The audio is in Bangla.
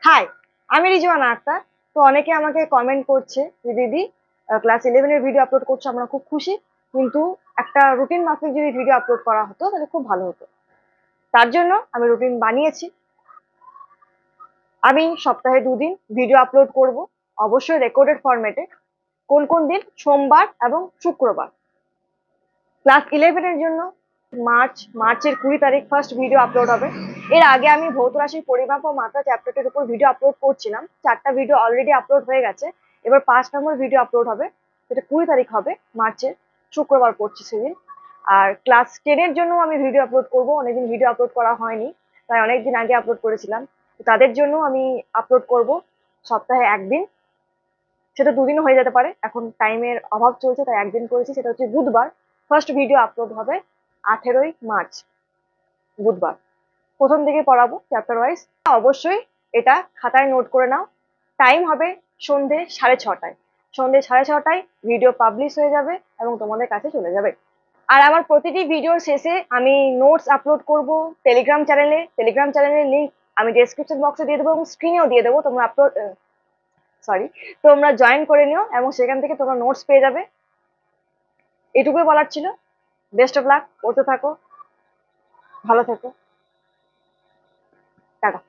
হাই, আমি রিজওয়ানা আক্তার। তো অনেকে আমাকে কমেন্ট করছে যে দিদি ক্লাস 11 এর ভিডিও আপলোড করছো, আমরা খুব খুশি, কিন্তু একটা রুটিন মাফিক যদি ভিডিও আপলোড করা হতো তাহলে খুব ভালো হতো। তার জন্য আমি রুটিন বানিয়েছি। আমি সপ্তাহে 2 দিন ভিডিও আপলোড করব, অবশ্যই রেকর্ডেড ফরম্যাটে। কোন কোন দিন? সোমবার এবং শুক্রবার। ক্লাস 11 এর জন্য মার্চের 20 তারিখ ফার্স্ট ভিডিও আপলোড হবে। এর আগে আমি ভৌত রাশির পরিমাপ ও মাত্রা চ্যাপ্টারটির উপর ভিডিও আপলোড করছিলাম, 4টা ভিডিও অলরেডি আপলোড হয়ে গেছে। এবার 5 নম্বর ভিডিও আপলোড হবে, যেটা 20 তারিখ হবে মার্চের, শুক্রবার পড়ছে সেদিন। আর ক্লাস 10 এর জন্য আমি ভিডিও আপলোড করব, অনেকদিন ভিডিও আপলোড করা হয়নি, তাই অনেকদিন আগে আপলোড করেছিলাম। তো তাদের জন্য আমি আপলোড করব সপ্তাহে একদিন, সেটা 2 দিনও হয়ে যেতে পারে, এখন টাইমের অভাব চলছে তাই একদিন করেছি, সেটা হচ্ছে বুধবার। ফার্স্ট ভিডিও আপলোড হবে 18ই মার্চ, বুধবার। প্রথম দিকে পড়াবো চ্যাপ্টার ওয়াইজ। অবশ্যই এটা খাতায় নোট করে নাও। টাইম হবে সন্ধে 6:30টায়। সন্ধে 6:30টায় ভিডিও পাবলিশ হয়ে যাবে এবং তোমাদের কাছে চলে যাবে। আর আমার প্রতিটি ভিডিওর শেষে আমি নোটস আপলোড করব টেলিগ্রাম চ্যানেলের লিঙ্ক আমি ডেসক্রিপশন বক্সে দিয়ে দেবো এবং স্ক্রিনেও দিয়ে দেবো। তোমরা জয়েন করে নিও এবং সেখান থেকে তোমরা নোটস পেয়ে যাবে। এটুকুই বলার ছিল। বেস্ট অফ লাক, পড়তে থাকো, ভালো থেকো, টাটা।